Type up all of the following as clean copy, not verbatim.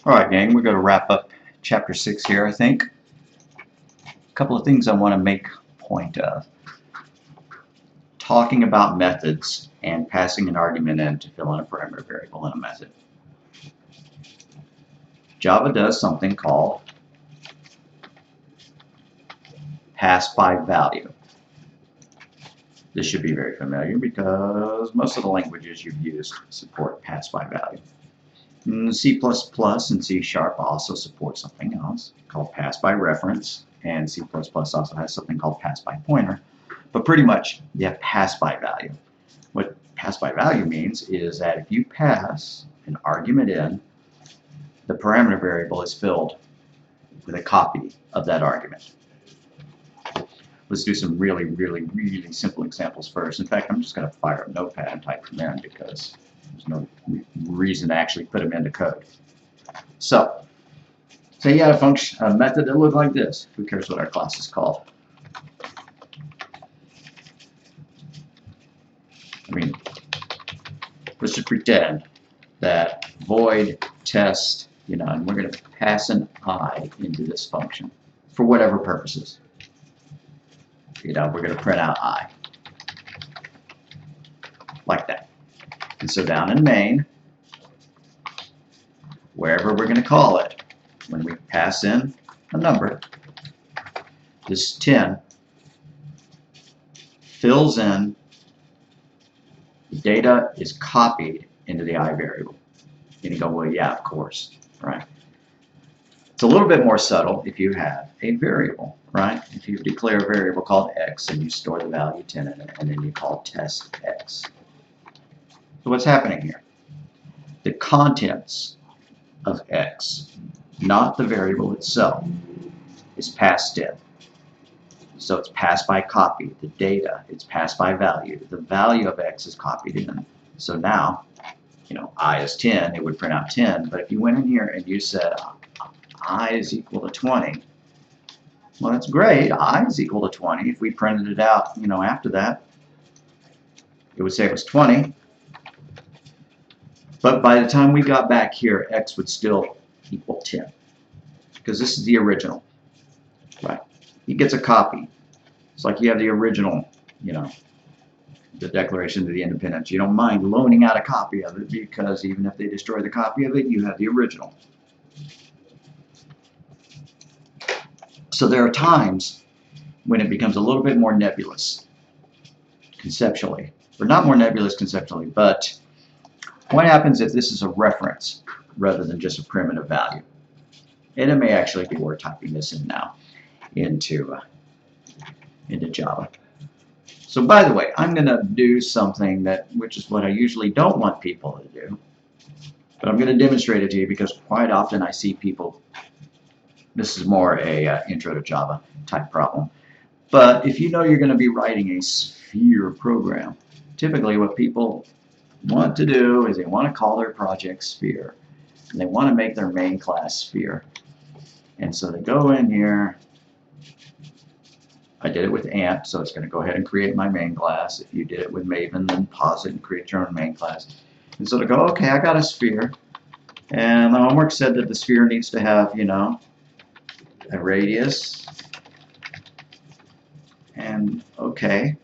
Alright, gang, we're going to wrap up chapter 6 here, I think. A couple of things I want to make point of. Talking about methods and passing an argument in to fill in a parameter variable in a method. Java does something called pass by value. This should be very familiar because most of the languages you've used support pass by value. C++ and C# also support something else called pass by reference, and C++ also has something called pass by pointer. But pretty much you have pass by value. What pass by value means is that if you pass an argument in, the parameter variable is filled with a copy of that argument. Let's do some really simple examples first. In fact, I'm just going to fire up Notepad and type them in because there's no reason to actually put them into code. So, say you had a method that looked like this. Who cares what our class is called? I mean, let's just pretend that void test, and we're going to pass an I into this function for whatever purposes. We're going to print out I. Like that. And so down in main, wherever we're going to call it, when we pass in a number, this 10 fills in, the data is copied into the I variable. And you go, well, yeah, of course, right? It's a little bit more subtle if you have a variable, right? If you declare a variable called x and you store the value 10 in it, and then you call test x. So what's happening here? The contents of x, not the variable itself, is passed in. So it's passed by copy. The data, it's passed by value. The value of x is copied in. So now, I is 10, it would print out 10. But if you went in here and you said I is equal to 20, well, that's great. I is equal to 20. If we printed it out, after that, it would say it was 20. But by the time we got back here, x would still equal 10. Because this is the original. Right? He gets a copy. It's like you have the original, the Declaration of the Independence. You don't mind loaning out a copy of it because even if they destroy the copy of it, you have the original. So there are times when it becomes a little bit more nebulous conceptually. Or not more nebulous conceptually, but what happens if this is a reference rather than just a primitive value? And it may actually be worth typing this in now into Java. So by the way, I'm going to do something which is what I usually don't want people to do. But I'm going to demonstrate it to you because quite often I see people. This is more a intro to Java type problem. But if you're going to be writing a sphere program, typically what people want to do is they want to call their project sphere. And they want to make their main class sphere. And so they go in here. I did it with Ant, so it's going to go ahead and create my main class. If you did it with Maven, then pause it and create your own main class. And so to go, okay, I got a sphere. And the homework said that the sphere needs to have, a radius. And okay.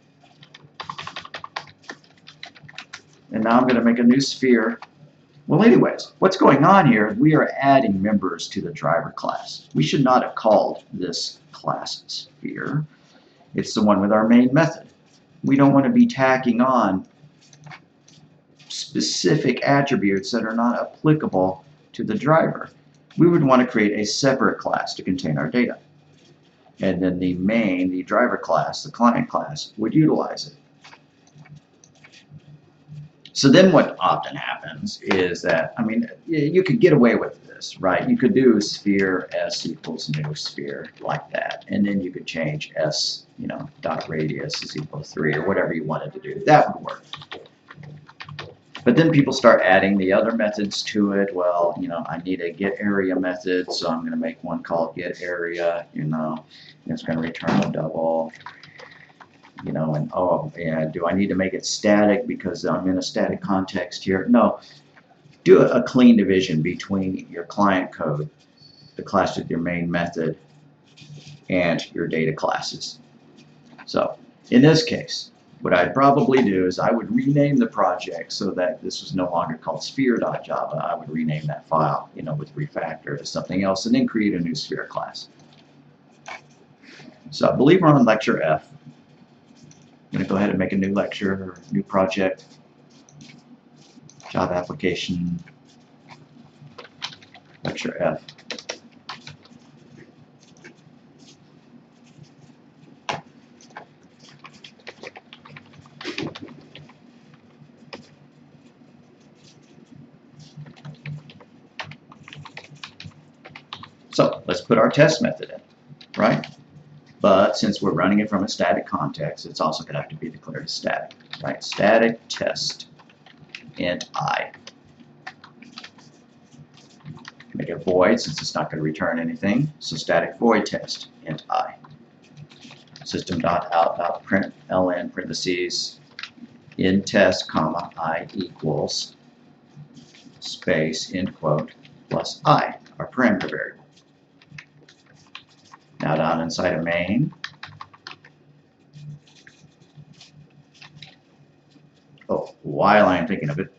And now I'm going to make a new sphere. Well, anyways, what's going on here is we are adding members to the driver class. We should not have called this class sphere. It's the one with our main method. We don't want to be tacking on specific attributes that are not applicable to the driver. We would want to create a separate class to contain our data. And then the driver class, the client class, would utilize it. So then what often happens is that, you could get away with this, right? You could do sphere s equals new sphere like that. And then you could change s, dot radius is equal to 3 or whatever you wanted to do. That would work. But then people start adding the other methods to it. Well, I need a get area method, so I'm going to make one called get area, and it's going to return a double. And oh, yeah, do I need to make it static because I'm in a static context here? No. do a clean division between your client code, the class with your main method, and your data classes. So in this case, what I'd probably do is I would rename the project so that this was no longer called sphere.java. I would rename that file, with refactor to something else and then create a new sphere class. So I believe we're on lecture F. I'm going to go ahead and make a new lecture or new project. Java application, lecture F. So let's put our test method in, right? But since we're running it from a static context, it's also going to have to be declared as static, right? Static test int I. Make it void since it's not going to return anything. So static void test int I. System.out.println parentheses in test comma I equals space end quote plus I, our parameter variable. Now down inside of main, while I'm thinking of it,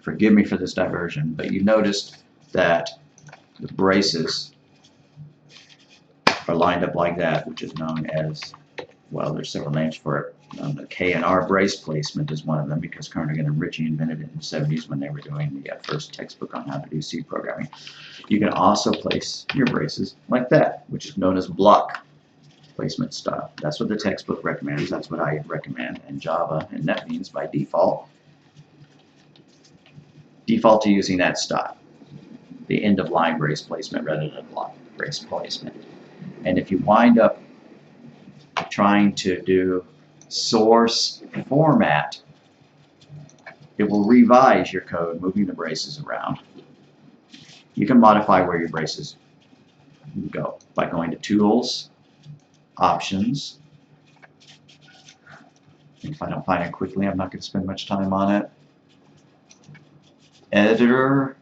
forgive me for this diversion, but you noticed that the braces are lined up like that, which is known as, well, there's several names for it. The K and R brace placement is one of them because Carnegie and Ritchie invented it in the 70s when they were doing the first textbook on how to do C programming. You can also place your braces like that, which is known as block placement style. That's what the textbook recommends. That's what I recommend in Java, and that means by default to using that style, the end of line brace placement rather than block brace placement. And if you wind up trying to do source format, it will revise your code, moving the braces around. You can modify where your braces go by going to Tools, Options. If I don't find it quickly, I'm not going to spend much time on it. Editor,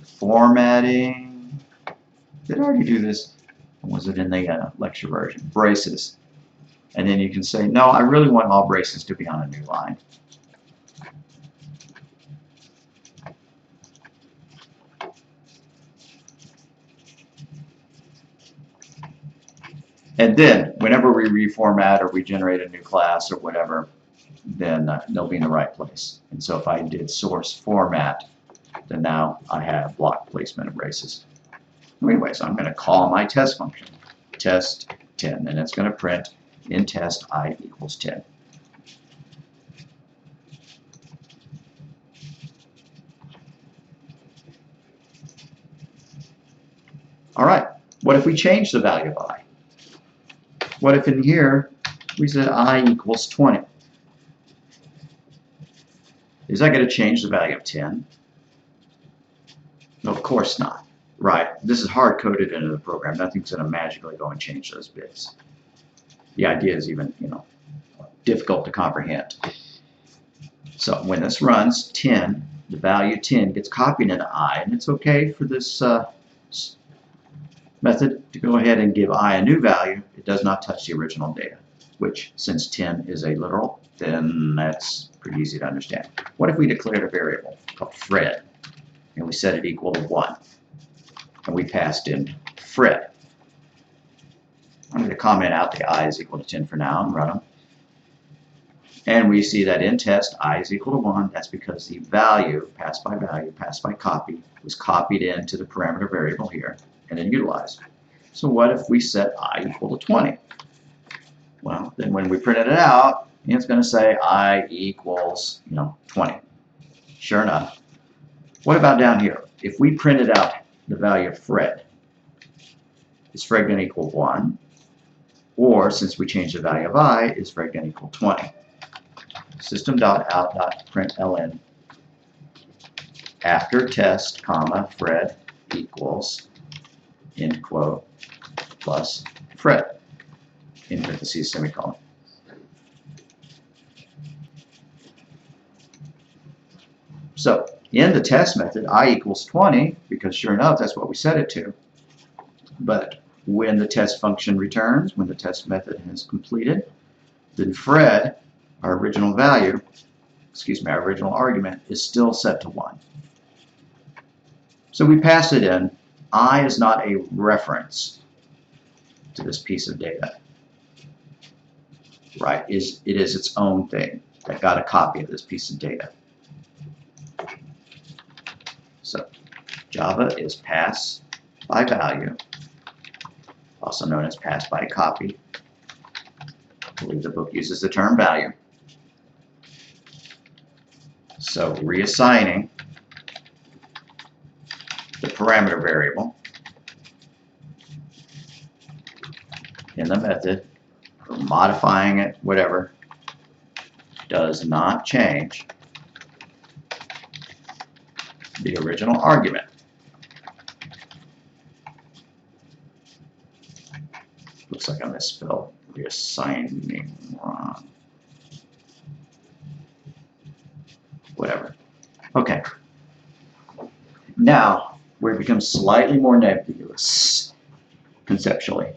Formatting. Did I already do this? Or was it in the lecture version? Braces. And then you can say, no, I really want all braces to be on a new line. And then, whenever we reformat or we generate a new class or whatever, then they'll be in the right place. And so if I did source format, then now I have block placement of braces. Anyway, so I'm going to call my test function, test 10, and it's going to print in test I equals 10. All right, what if we change the value of I? What if in here we said I equals 20? Is that going to change the value of 10? No, of course not. Right, this is hard-coded into the program. Nothing's going to magically go and change those bits. The idea is even, difficult to comprehend. So when this runs, 10, the value 10 gets copied into I, and it's okay for this method to go ahead and give I a new value. It does not touch the original data, which, since 10 is a literal, then that's pretty easy to understand. What if we declared a variable called Fred, and we set it equal to 1, and we passed in Fred? I'm going to comment out the I is equal to 10 for now and run them. And we see that in test, I is equal to 1. That's because the value, passed by copy, was copied into the parameter variable here and then utilized. So what if we set I equal to 20? Well, then when we printed it out, it's going to say I equals, 20. Sure enough. What about down here? If we printed out the value of Fred, is Fred going to equal 1? Or, since we changed the value of I, is Fred going to equal 20? System.out.println after test, comma, Fred equals, end quote, plus Fred, in parentheses, semicolon. So in the test method, I equals 20, because sure enough, that's what we set it to. But when the test function returns, when the test method has completed, then Fred, our original value, our original argument, is still set to 1. So we pass it in. I is not a reference to this piece of data, right? It is its own thing that got a copy of this piece of data. So Java is pass by value, also known as pass by copy. I believe the book uses the term value. So reassigning the parameter variable in the method, or modifying it, whatever, does not change the original argument. Looks like I misspelled reassigning wrong. Whatever. Okay. Now, where it becomes slightly more nebulous conceptually.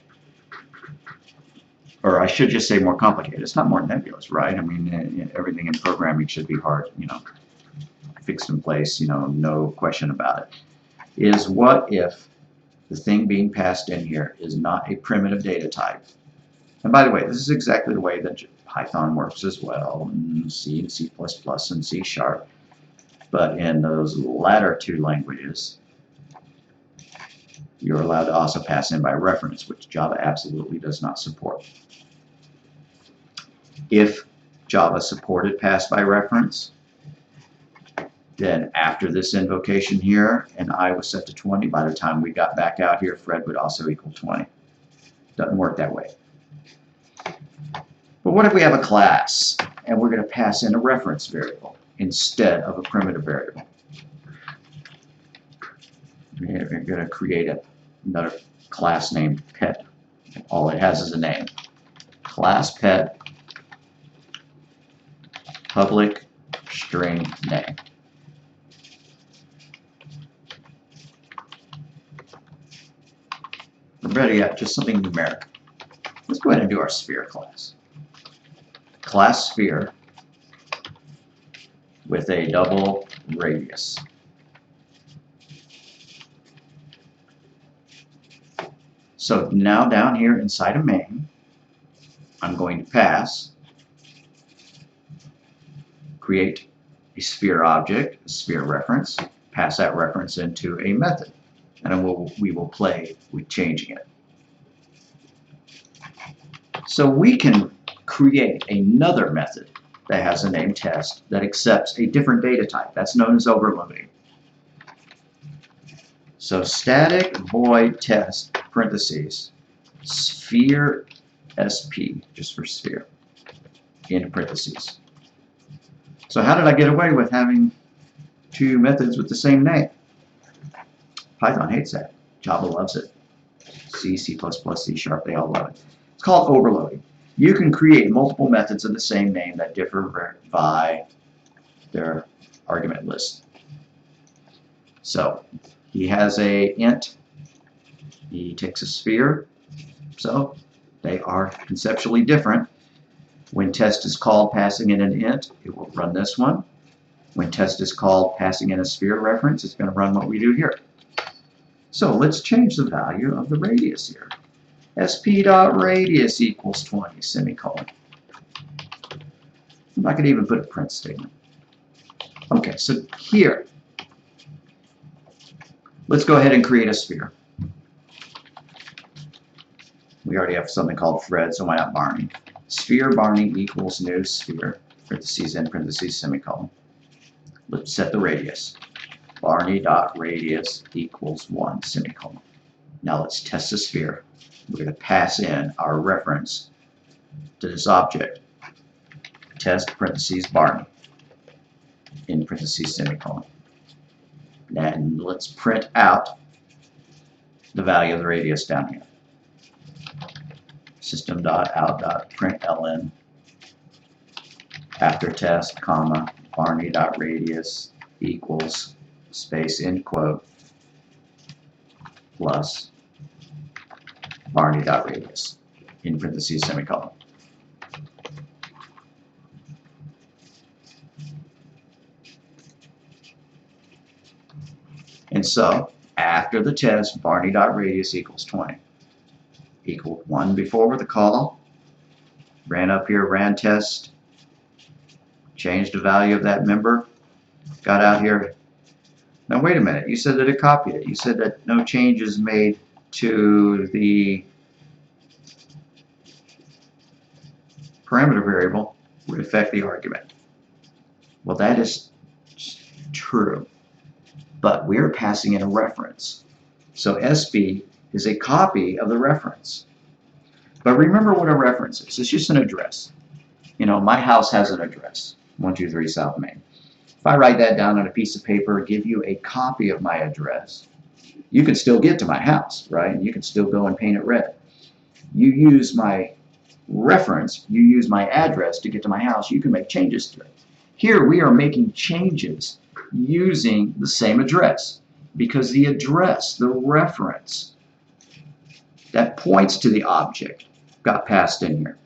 Or I should just say more complicated. It's not more nebulous, right? I mean, everything in programming should be hard, fixed in place, no question about it. Is what if the thing being passed in here is not a primitive data type? And by the way, this is exactly the way that Python works as well, and C and C++ and C#. But in those latter two languages, you're allowed to also pass in by reference, which Java absolutely does not support. If Java supported pass by reference, then after this invocation here, and I was set to 20, by the time we got back out here, Fred would also equal 20. Doesn't work that way. But what if we have a class, and we're going to pass in a reference variable instead of a primitive variable? We're going to create another class named pet. All it has is a name. Class pet, public string name. Or better yet, just something numeric. Let's go ahead and do our sphere class. Class sphere with a double radius. So now down here inside of main, I'm going to pass, create a sphere object, a sphere reference, pass that reference into a method, and then we will play with changing it. So we can create another method that has a name test that accepts a different data type. That's known as overloading. So static void test parentheses sphere sp, just for sphere, in parentheses. So how did I get away with having two methods with the same name? Python hates that. Java loves it. C, C++, C#, they all love it. It's called overloading. You can create multiple methods of the same name that differ by their argument list. So he has a int, he takes a sphere, so they are conceptually different. When test is called passing in an int, it will run this one. When test is called passing in a sphere reference, it's going to run what we do here. So let's change the value of the radius here. sp.radius equals 20, semicolon. I could even put a print statement. Okay, so here, let's go ahead and create a sphere. We already have something called Fred, so why not Barney? Sphere Barney equals new sphere, parentheses in parentheses, semicolon. Let's set the radius. Barney.radius equals 1, semicolon. Now let's test the sphere. We're going to pass in our reference to this object. Test parentheses Barney in parentheses semicolon. And let's print out the value of the radius down here. System.out.println after test, comma, Barney.radius equals space end quote plus Barney.radius in parentheses semicolon. And so after the test, Barney.radius equals 20. Equaled 1 before with the call. Ran up here, ran test, changed the value of that member, got out here. Now wait a minute, you said that it copied it. You said that no changes made to the parameter variable would affect the argument. Well, that is true, but we're passing in a reference. So SB is a copy of the reference. But remember what a reference is. It's just an address. You know, my house has an address, 123 South Main. If I write that down on a piece of paper, give you a copy of my address, you can still get to my house, right? And you can still go and paint it red. You use my reference, you use my address to get to my house, you can make changes to it. Here we are making changes using the same address because the address, the reference that points to the object got passed in here.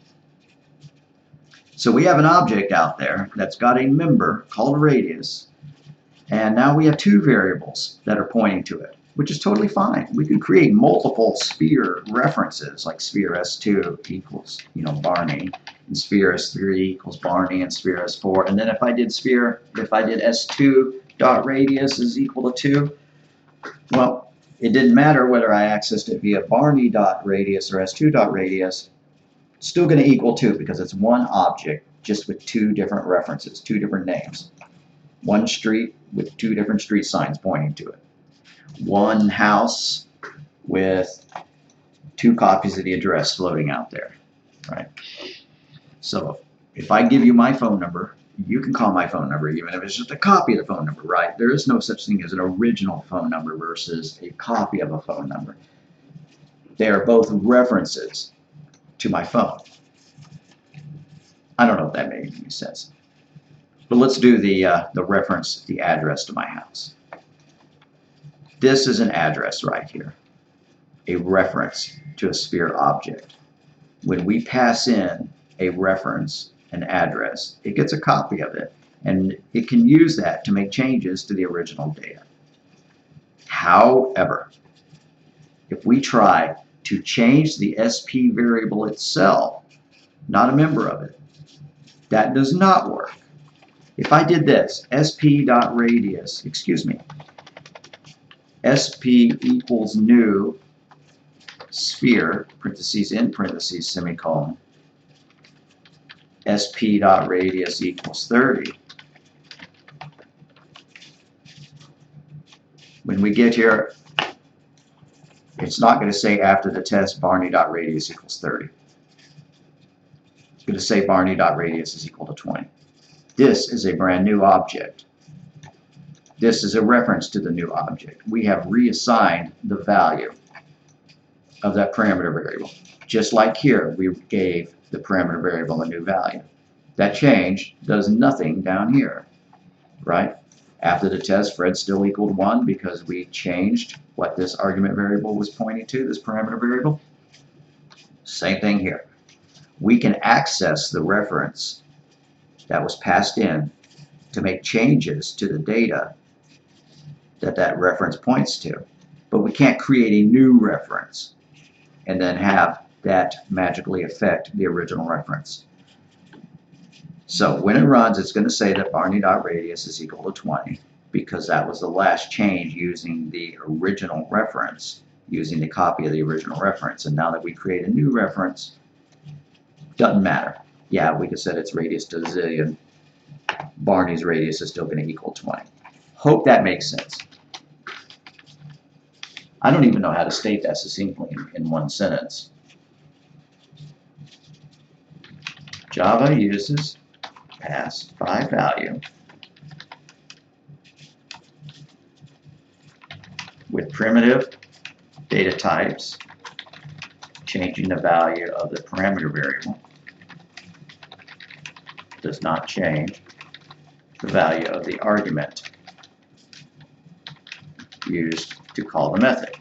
So we have an object out there that's got a member called radius, and now we have two variables that are pointing to it, which is totally fine. We can create multiple sphere references, like sphere S2 equals, Barney, and sphere S3 equals Barney, and sphere S4. And then if I did S2 dot radius is equal to 2, well, it didn't matter whether I accessed it via Barney dot radius or S2 dot radius. It's still going to equal 2 because it's one object just with two different references, two different names. One street with two different street signs pointing to it. One house with two copies of the address floating out there, right? So if I give you my phone number, you can call my phone number even if it's just a copy of the phone number, right? There is no such thing as an original phone number versus a copy of a phone number. They are both references to my phone. I don't know if that made any sense. But let's do the reference, the address to my house. This is an address right here, a reference to a sphere object. When we pass in a reference, an address, it gets a copy of it, and it can use that to make changes to the original data. However, if we try to change the SP variable itself, not a member of it, that does not work. If I did this, sp.radius, sp equals new sphere, parentheses in parentheses, semicolon, sp.radius equals 30. When we get here, it's not going to say after the test Barney.radius equals 30. It's going to say Barney.radius is equal to 20. This is a brand new object. This is a reference to the new object. We have reassigned the value of that parameter variable. Just like here, we gave the parameter variable a new value. That change does nothing down here, right? After the test, Fred still equaled 1 because we changed what this argument variable was pointing to, this parameter variable. Same thing here. We can access the reference that was passed in to make changes to the data that that reference points to, but we can't create a new reference and then have that magically affect the original reference. So when it runs, it's going to say that Barney.radius is equal to 20 because that was the last change using the original reference, using the copy of the original reference. And now that we create a new reference, doesn't matter. Yeah, we could set its radius to a zillion. Barney's radius is still going to equal 20. Hope that makes sense. I don't even know how to state that succinctly in one sentence. Java uses pass by value with primitive data types, changing the value of the parameter variable does not change the value of the argument used to call the method.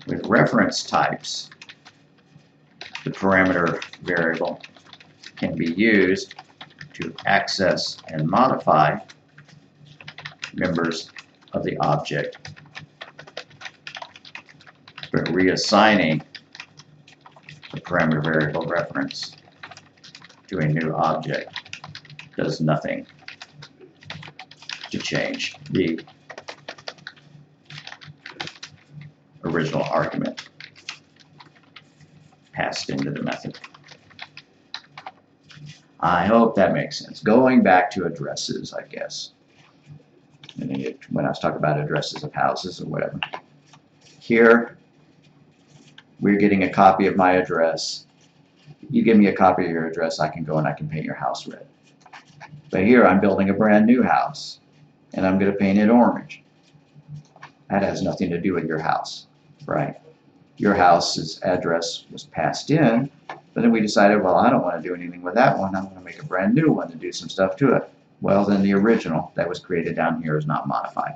With reference types, the parameter variable can be used to access and modify members of the object, but reassigning the parameter variable reference to a new object does nothing to change the original argument passed into the method. I hope that makes sense. Going back to addresses, I guess. When I was talking about addresses of houses or whatever. Here, we're getting a copy of my address. You give me a copy of your address, I can go and I can paint your house red. But here, I'm building a brand new house, and I'm going to paint it orange. That has nothing to do with your house, right? Your house's address was passed in, but then we decided, well, I don't want to do anything with that one. I'm going to make a brand new one to do some stuff to it. Well, then the original that was created down here is not modified.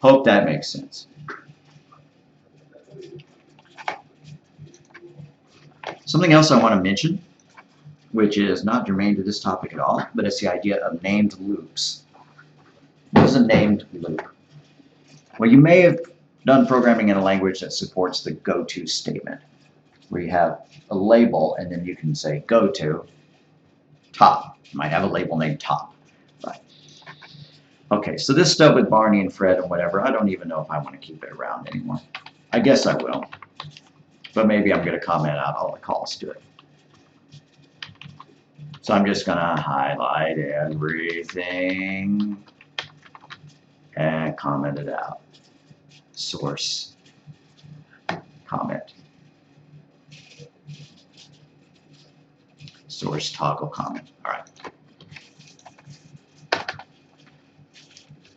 Hope that makes sense. Something else I want to mention, which is not germane to this topic at all, but it's the idea of named loops. What is a named loop? Well, you may have done programming in a language that supports the go-to statement, where you have a label and then you can say go to top. You might have a label named top. Right. Okay, so this stuff with Barney and Fred and whatever, I don't even know if I want to keep it around anymore. I guess I will, but maybe I'm going to comment out all the calls to it. So I'm just going to highlight everything and comment it out. Source comment. Source toggle comment. All right.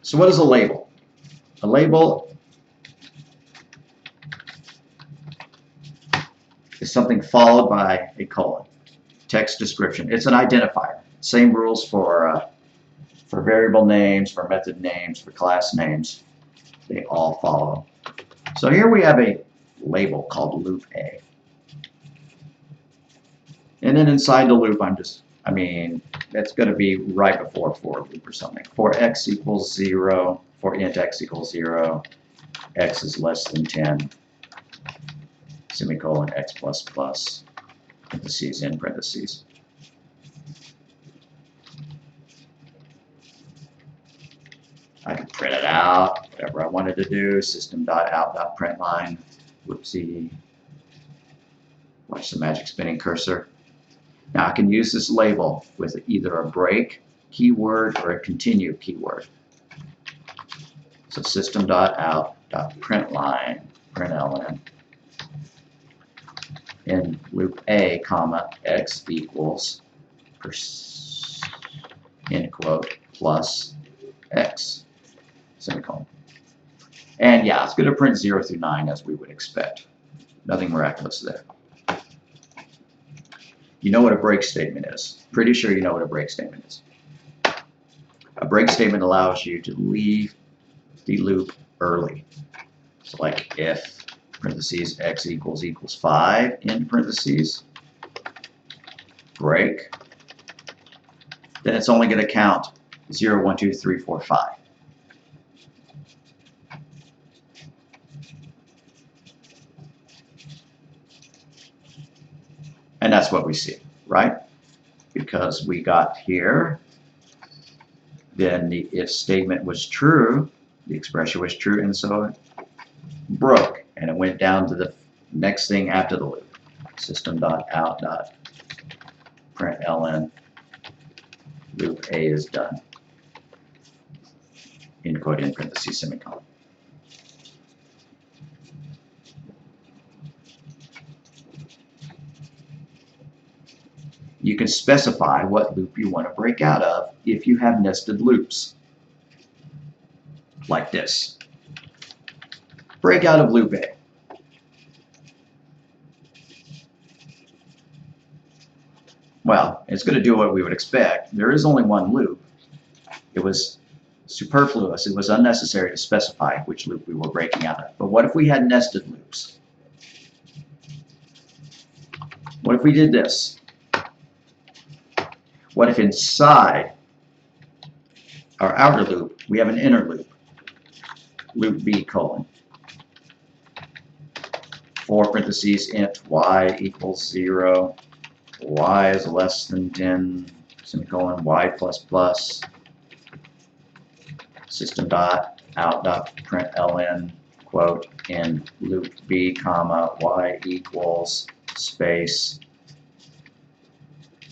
So what is a label? A label is something followed by a colon. Text description. It's an identifier. Same rules for variable names, for method names, for class names. They all follow. So here we have a label called loop A. And then inside the loop, that's going to be right before for loop or something. For x equals 0, for int x equals 0, x is less than 10, semicolon, x plus plus, parentheses in parentheses. I can print it out, whatever I wanted to do, system.out.println, whoopsie, watch the magic spinning cursor. Now I can use this label with either a break keyword or a continue keyword. So system.out.println, println, in loop A, comma, x equals, end quote, plus x, semicolon. And yeah, it's going to print 0 through 9 as we would expect. Nothing miraculous there. You know what a break statement is. Pretty sure you know what a break statement is. A break statement allows you to leave the loop early. So like if parentheses x equals 5 in parentheses, break, then it's only going to count 0, 1, 2, 3, 4, 5. And that's what we see, right? Because we got here, then the if statement was true, the expression was true, and so it broke, and it went down to the next thing after the loop. System.out.println, loop A is done. End quote, in parentheses, semicolon. You can specify what loop you want to break out of if you have nested loops. Like this. Break out of loop A. Well, it's going to do what we would expect. There is only one loop. It was superfluous. It was unnecessary to specify which loop we were breaking out of. But what if we had nested loops? What if we did this? What if inside our outer loop we have an inner loop? Loop B colon. For parentheses int y equals 0, y is less than 10, semicolon, y plus plus, system dot out dot println, quote, in loop B, comma, y equals space,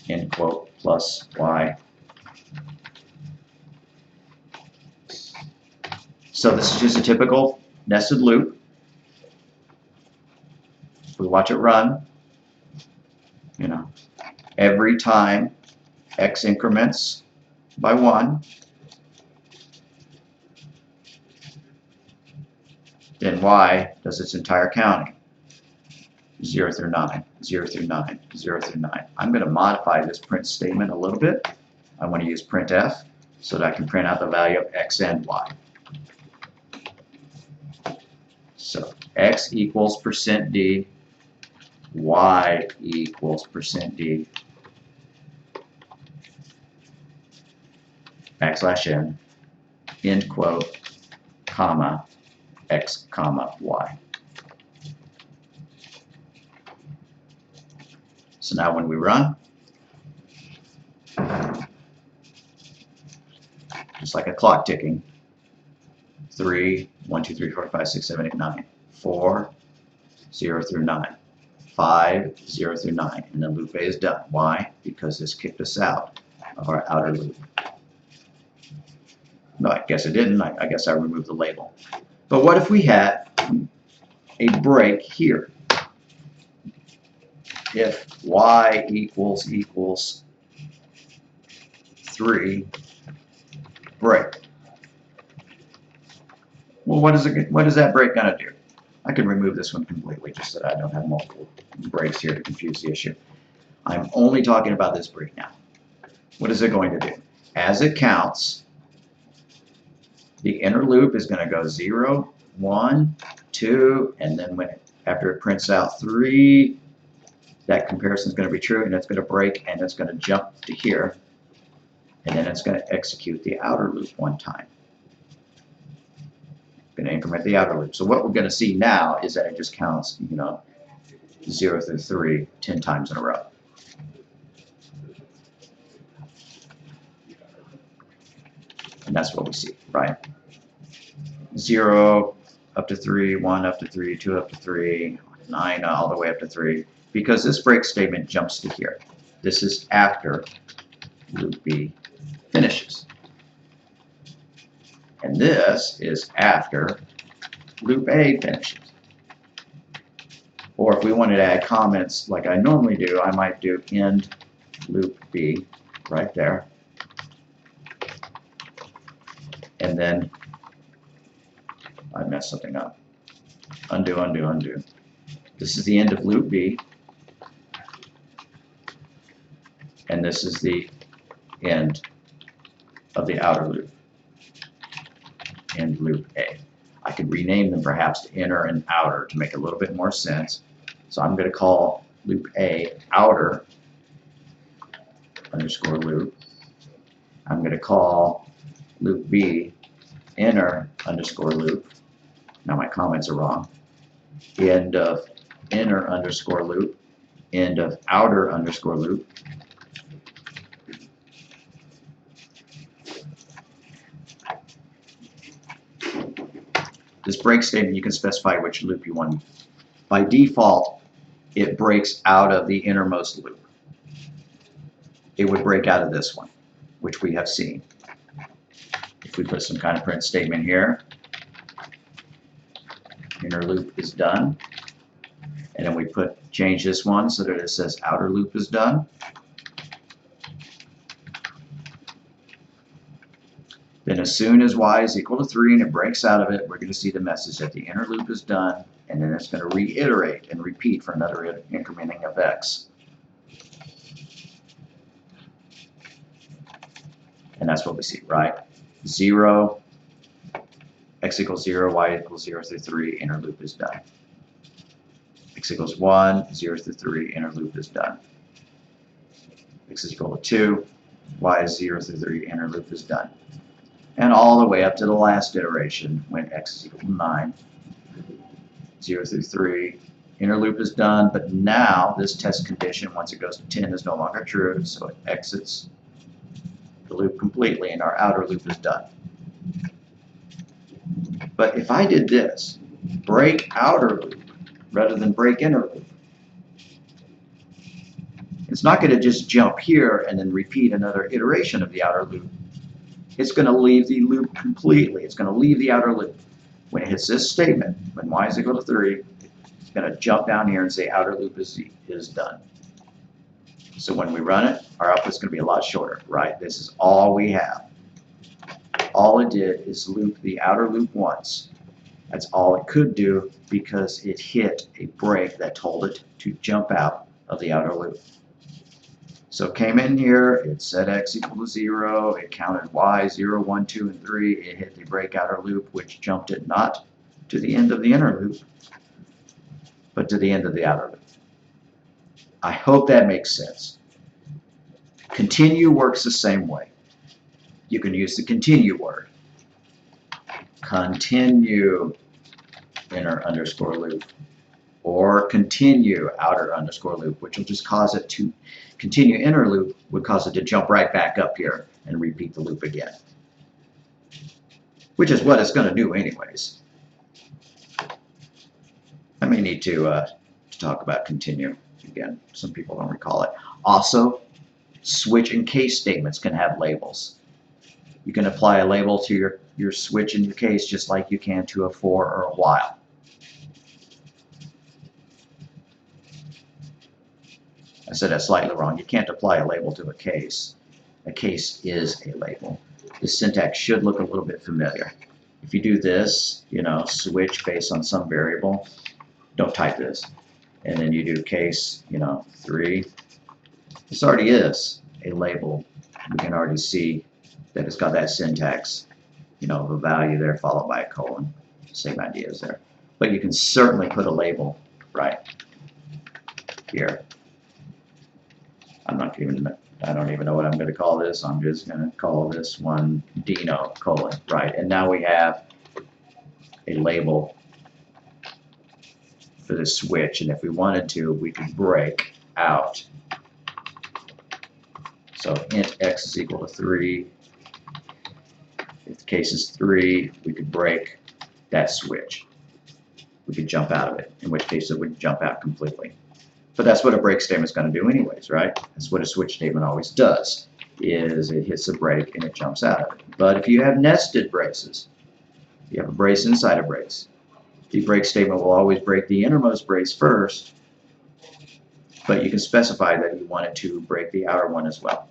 end quote, plus y. So this is just a typical nested loop. We watch it run, every time x increments by 1, then y does its entire counting. 0 through 9, 0 through 9, 0 through 9. I'm going to modify this print statement a little bit. I want to use printf so that I can print out the value of x and y. So x equals %d, y equals %d, \n, end quote, comma, x, comma, y. So now when we run, just like a clock ticking, 3, 1, 2, 3, 4, 5, 6, 7, 8, 9, 4, 0 through 9, 5, 0 through 9, and then loop A is done. Why? Because this kicked us out of our outer loop. No, I guess it didn't. I guess I removed the label. But what if we had a break here? If y equals 3, break. Well, what is that break going to do? I can remove this one completely just so that I don't have multiple breaks here to confuse the issue. I'm only talking about this break now. What is it going to do? As it counts, the inner loop is going to go 0, 1, 2, and then after it prints out 3, that comparison is going to be true, and it's going to break, and it's going to jump to here, and then it's going to execute the outer loop one time. Going to increment the outer loop. So what we're going to see now is that it just counts, 0 through 3 10 times in a row. And that's what we see, right? 0 up to 3, 1 up to 3, 2 up to 3, 9 all the way up to 3, because this break statement jumps to here. This is after loop B finishes. And this is after loop A finishes. Or if we wanted to add comments like I normally do, I might do end loop B right there. And then I messed something up. Undo, undo, undo. This is the end of loop B. And this is the end of the outer loop. End loop A. I could rename them perhaps to inner and outer to make a little bit more sense. So I'm going to call loop A outer underscore loop. I'm going to call loop B inner underscore loop. Now my comments are wrong. End of inner underscore loop. End of outer underscore loop. This break statement, you can specify which loop you want. By default, it breaks out of the innermost loop. It would break out of this one, which we have seen. If we put some kind of print statement here, inner loop is done, and then we change this one so that it says outer loop is done. Then as soon as y is equal to 3 and it breaks out of it, we're going to see the message that the inner loop is done, and then it's going to reiterate and repeat for another incrementing of x. And that's what we see, right? 0, x equals 0, y equals 0 through 3, inner loop is done. X equals 1, 0 through 3, inner loop is done. X is equal to 2, y is 0 through 3, inner loop is done. And all the way up to the last iteration when x is equal to 9, 0 through 3, inner loop is done, but now this test condition, once it goes to 10, is no longer true, so it exits the loop completely and our outer loop is done. But if I did this, break outer loop rather than break inner loop, it's not going to just jump here and then repeat another iteration of the outer loop. It's going to leave the loop completely. It's going to leave the outer loop. When it hits this statement, when y is equal to 3, it's going to jump down here and say outer loop is done. So when we run it, our output is going to be a lot shorter, right? This is all we have. All it did is loop the outer loop once. That's all it could do because it hit a break that told it to jump out of the outer loop. So it came in here, it set x equal to 0, it counted y 0, 1, 2, and 3, it hit the break outer loop, which jumped it not to the end of the inner loop, but to the end of the outer loop. I hope that makes sense. Continue works the same way. You can use the continue word. Continue inner underscore loop, or continue outer underscore loop, which will just cause it to continue inner loop, would cause it to jump right back up here and repeat the loop again, which is what it's going to do anyways. I may need to talk about continue again. Some people don't recall it. Also, switch and case statements can have labels. You can apply a label to your switch and your case just like you can to a for or a while. I said that slightly wrong. You can't apply a label to a case. A case is a label. The syntax should look a little bit familiar. If you do this, switch based on some variable, don't type this. And then you do case, 3. This already is a label. We can already see that it's got that syntax, the value there followed by a colon. Same idea is there. But you can certainly put a label right here. I don't even know what I'm going to call this. I'm just going to call this one Dino colon, right? And now we have a label for the switch, and if we wanted to, we could break out. So int x is equal to 3. If the case is 3, we could break that switch. We could jump out of it, in which case it would jump out completely. But that's what a break statement is going to do anyways, right? That's what a switch statement always does, is it hits a break and it jumps out of it. But if you have nested braces, you have a brace inside a brace, the break statement will always break the innermost brace first, but you can specify that you want it to break the outer one as well.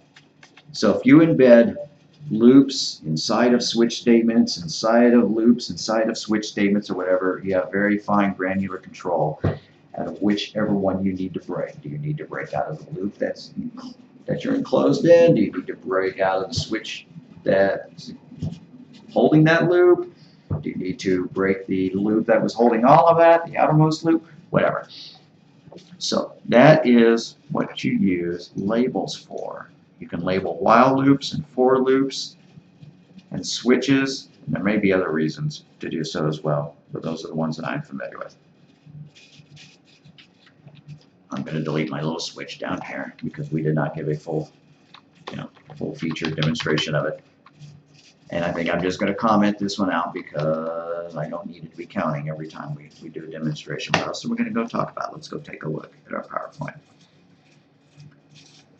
So if you embed loops inside of switch statements, inside of loops, inside of switch statements, or whatever, you have very fine granular control out of whichever one you need to break. Do you need to break out of the loop that you're enclosed in? Do you need to break out of the switch that's holding that loop? Do you need to break the loop that was holding all of that, the outermost loop? Whatever. So that is what you use labels for. You can label while loops and for loops and switches, and there may be other reasons to do so as well, but those are the ones that I'm familiar with. I'm going to delete my little switch down here because we did not give a full featured demonstration of it. And I think I'm just going to comment this one out because I don't need it to be counting every time we do a demonstration. What else are we going to go talk about? Let's go take a look at our PowerPoint.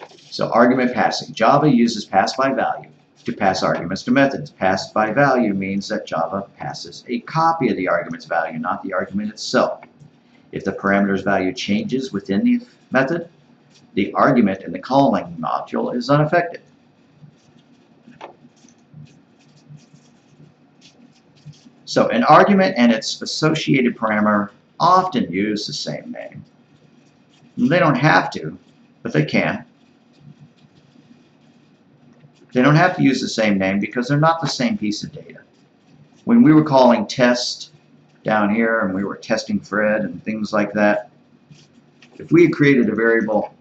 So argument passing. Java uses pass by value to pass arguments to methods. Pass by value means that Java passes a copy of the argument's value, not the argument itself. If the parameter's value changes within the method, the argument in the calling module is unaffected. So an argument and its associated parameter often use the same name. They don't have to, but they can. They don't have to use the same name because they're not the same piece of data. When we were calling test down here and we were testing Fred and things like that, if we had created a variable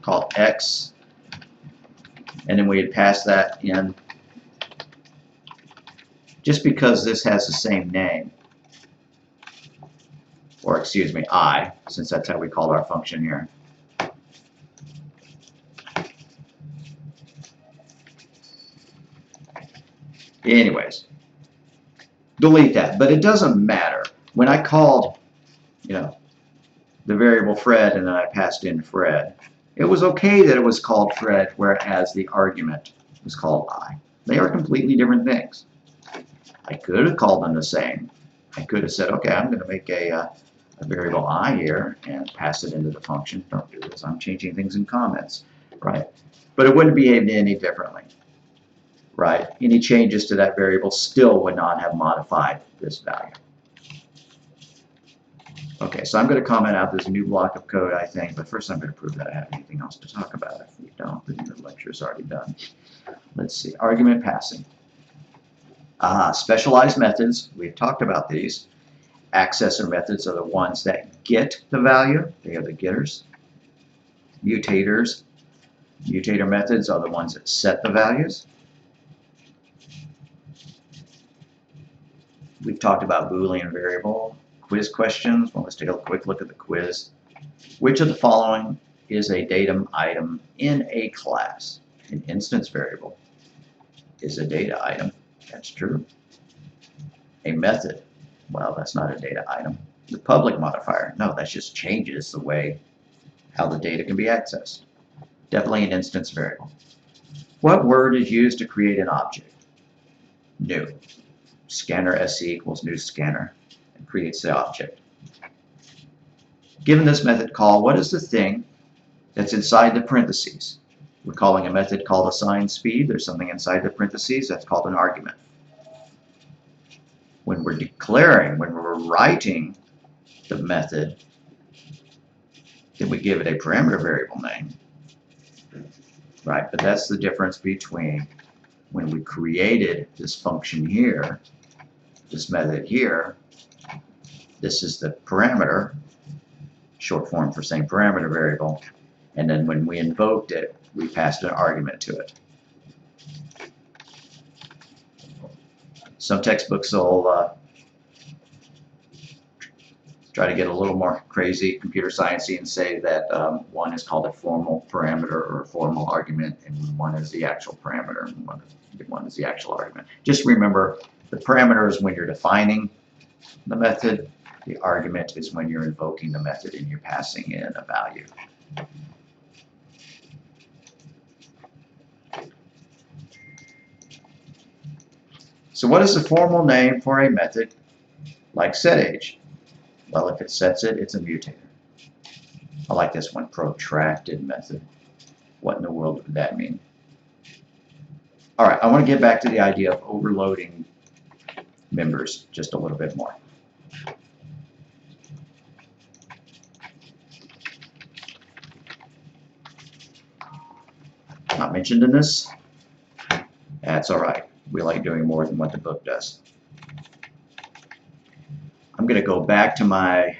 called x and then we had passed that in, just because this has the same name, or excuse me, I, since that's how we called our function here. Anyways, delete that. But it doesn't matter. When I called, the variable Fred and then I passed in Fred, it was okay that it was called Fred, whereas the argument was called I. They are completely different things. I could have called them the same. I could have said, okay, I'm going to make a variable I here and pass it into the function. Don't do this. I'm changing things in comments, right? But it wouldn't behave any differently, right? Any changes to that variable still would not have modified this value. Okay, so I'm going to comment out this new block of code, I think, but first I'm going to prove that I have anything else to talk about. If we don't, then the lecture is already done. Let's see, argument passing. Specialized methods, we've talked about these. Accessor methods are the ones that get the value. They are the getters. Mutators. Mutator methods are the ones that set the values. We've talked about Boolean variable. Quiz questions. Well, let's take a quick look at the quiz. Which of the following is a datum item in a class? An instance variable is a data item. That's true. A method. Well, that's not a data item. The public modifier. No, that just changes the way how the data can be accessed. Definitely an instance variable. What word is used to create an object? New. Scanner SC equals new scanner and creates the object. Given this method call, what is the thing that's inside the parentheses? We're calling a method called assign speed. There's something inside the parentheses that's called an argument. When we're declaring, when we're writing the method, then we give it a parameter variable name. Right, but that's the difference between when we created this function here, this method here, this is the parameter, short form for saying parameter variable, and then when we invoked it, we passed an argument to it. Some textbooks will try to get a little more crazy, computer sciencey, and say that one is called a formal parameter or a formal argument, and one is the actual parameter, and one is the actual argument. Just remember, the parameter is when you're defining the method. The argument is when you're invoking the method and you're passing in a value. So what is the formal name for a method like setAge? Well, if it sets it, it's a mutator. I like this one, protracted method. What in the world would that mean? All right, I want to get back to the idea of overloading members just a little bit more. Not mentioned in this? That's all right. We like doing more than what the book does. I'm going to go back to I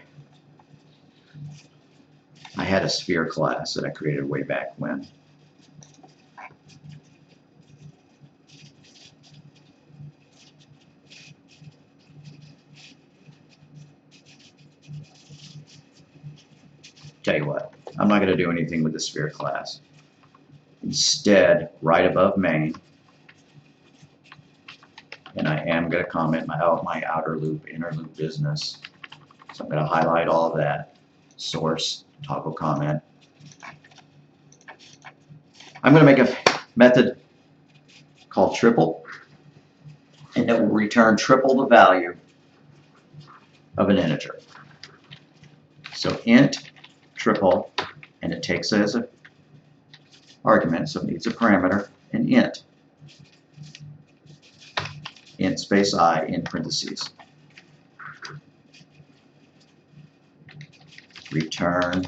had a sphere class that I created way back when. Tell you what, I'm not going to do anything with the sphere class. Instead, right above main, and I am going to comment my outer loop, inner loop business. So I'm going to highlight all of that. Source, toggle comment. I'm going to make a method called triple, and it will return triple the value of an integer. So int triple, and it takes it as an argument, so it needs a parameter, and int space I in parentheses. Return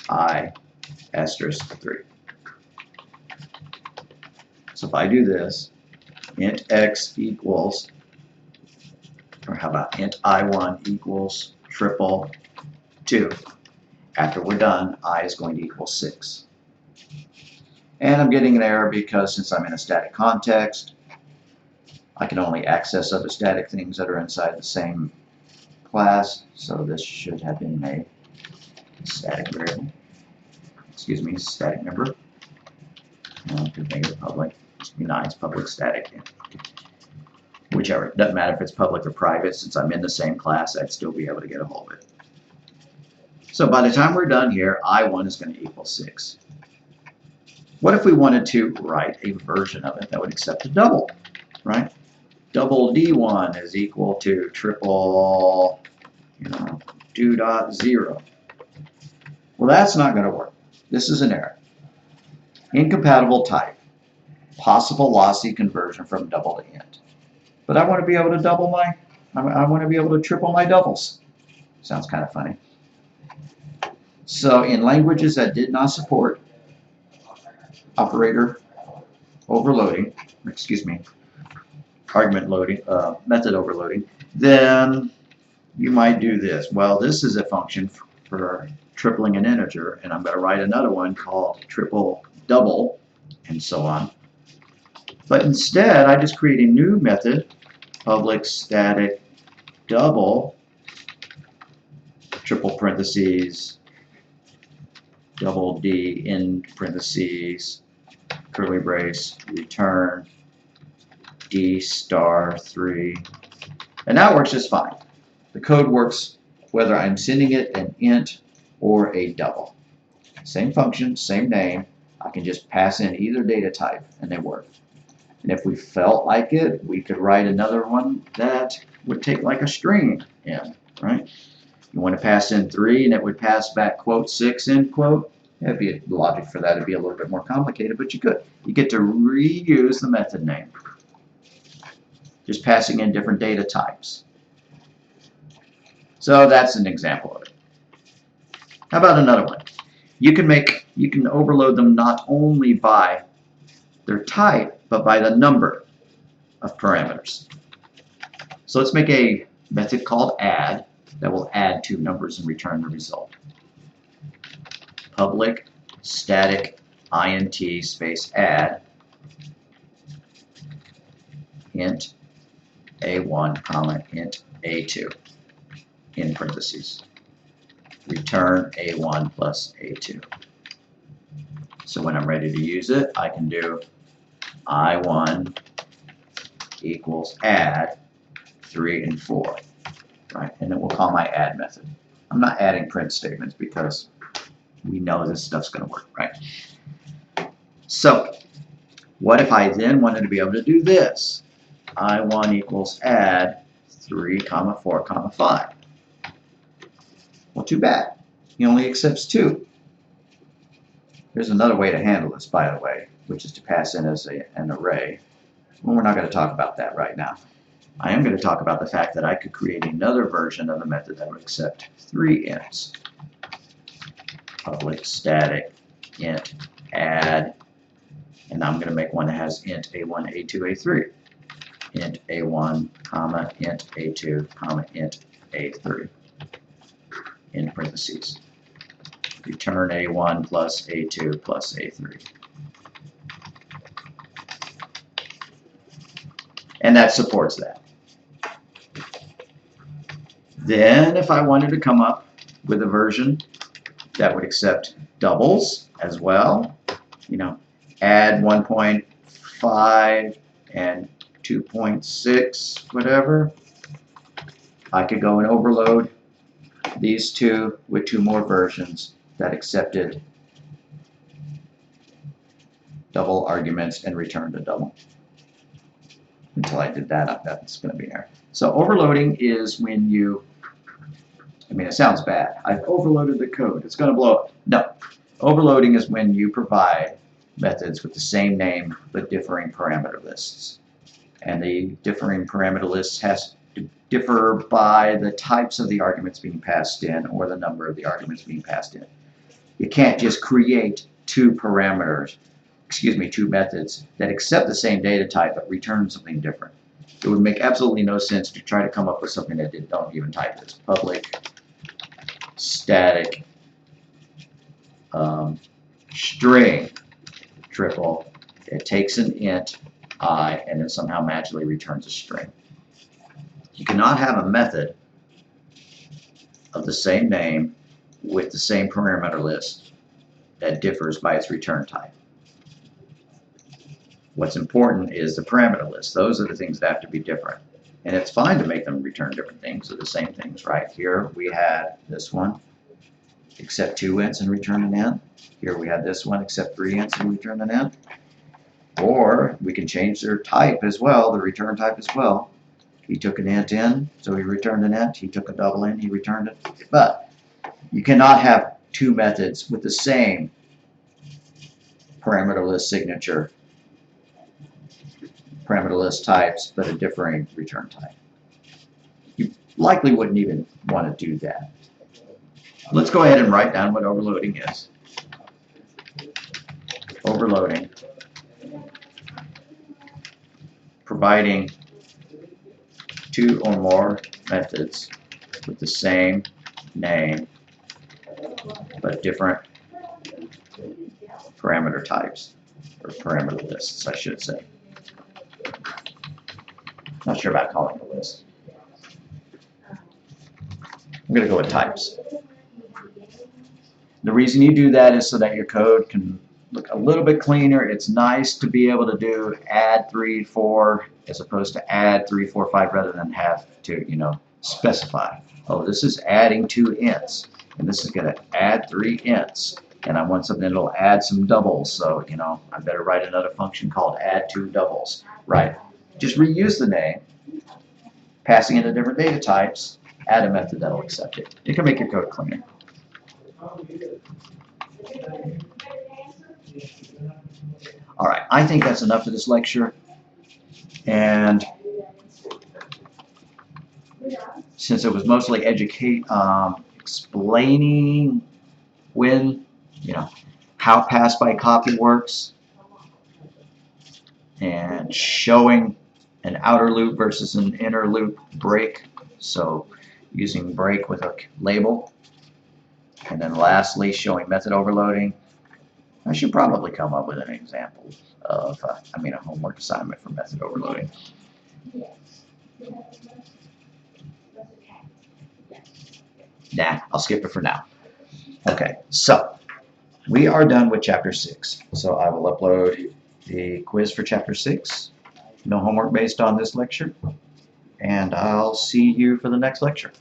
I asterisk 3. So if I do this, int x equals, or how about int I1 equals triple 2. After we're done, I is going to equal 6. And I'm getting an error because since I'm in a static context, I can only access other static things that are inside the same class. So this should have been a static variable. Excuse me, static member. I could make it public. Just be nice, public static. Whichever. It doesn't matter if it's public or private. Since I'm in the same class, I'd still be able to get a hold of it. So by the time we're done here, I1 is going to equal 6. What if we wanted to write a version of it that would accept a double, right? Double D1 is equal to triple, 2.0. Well, that's not going to work. This is an error. Incompatible type. Possible lossy conversion from double to int. But I want to be able to I want to be able to triple my doubles. Sounds kind of funny. So in languages that did not support operator overloading, argument loading, method overloading, then you might do this. Well, this is a function for tripling an integer, and I'm going to write another one called triple double, and so on. But instead, I just create a new method, public static double, triple parentheses, double D in parentheses, curly brace, return D star 3. And that works just fine. The code works whether I'm sending it an int or a double. Same function, same name. I can just pass in either data type and they work. And if we felt like it, we could write another one that would take like a string in, right? You want to pass in 3 and it would pass back quote 6 end quote. That'd be the logic for that. It'd be a little bit more complicated, but you could. You get to reuse the method name. Just passing in different data types. So that's an example of it. How about another one? You can overload them not only by their type, but by the number of parameters. So let's make a method called add that will add 2 numbers and return the result. Public static int space add int a1 comma int a2 in parentheses. Return a1 plus a2. So when I'm ready to use it, I can do I1 equals add 3 and 4, right? And then we'll call my add method. I'm not adding print statements because we know this stuff's going to work, right? So what if I then wanted to be able to do this? I1 equals add 3 comma 4 comma 5. Well, too bad. He only accepts 2. There's another way to handle this, by the way, which is to pass in as an array. Well, we're not going to talk about that right now. I am going to talk about the fact that I could create another version of the method that would accept 3 ints. Public static int add, and I'm going to make one that has int a1, a2, a3. Int a1, comma, int a2, comma, int a3 in parentheses. Return a1 plus a2 plus a3. And that supports that. Then if I wanted to come up with a version that would accept doubles as well, add 1.5 and 2.6, whatever, I could go and overload these two with 2 more versions that accepted double arguments and returned a double. Until I did that, that's going to be an error. So overloading is when you, it sounds bad. I've overloaded the code. It's going to blow up. No. Overloading is when you provide methods with the same name but differing parameter lists. And the differing parameter lists has to differ by the types of the arguments being passed in or the number of the arguments being passed in. You can't just create 2 parameters two methods that accept the same data type but return something different. It would make absolutely no sense to try to come up with something that don't even type this. Public static string triple. It takes an int I and then somehow magically returns a string. You cannot have a method of the same name with the same parameter list that differs by its return type. What's important is the parameter list. Those are the things that have to be different. And it's fine to make them return different things or the same things, right? Here we had this one, accept 2 ints and return an int. Here we had this one, accept 3 ints and return an int. Or we can change their type as well, the return type as well. He took an int in, so he returned an int. He took a double in, he returned it. But you cannot have 2 methods with the same parameter list signature, parameter list types, but a differing return type. You likely wouldn't even want to do that. Let's go ahead and write down what overloading is. Overloading, providing 2 or more methods with the same name but different parameter types, or parameter lists, I should say. Not sure about calling it a list. I'm going to go with types. The reason you do that is so that your code can look a little bit cleaner. It's nice to be able to do add 3, 4 as opposed to add 3, 4, 5 rather than have to, specify. Oh, this is adding 2 ints, and this is going to add 3 ints, and I want something that'll add some doubles. So, I better write another function called add 2 doubles. Right. Just reuse the name, passing in the different data types, add a method that'll accept it. It can make your code cleaner. All right, I think that's enough for this lecture. And since it was mostly explaining when, how pass by copy works, and showing an outer loop versus an inner loop break, so using break with a label, and then lastly showing method overloading. I should probably come up with an example of, a homework assignment for method overloading. Nah, I'll skip it for now. Okay, so we are done with Chapter 6. So I will upload the quiz for Chapter 6. No homework based on this lecture. And I'll see you for the next lecture.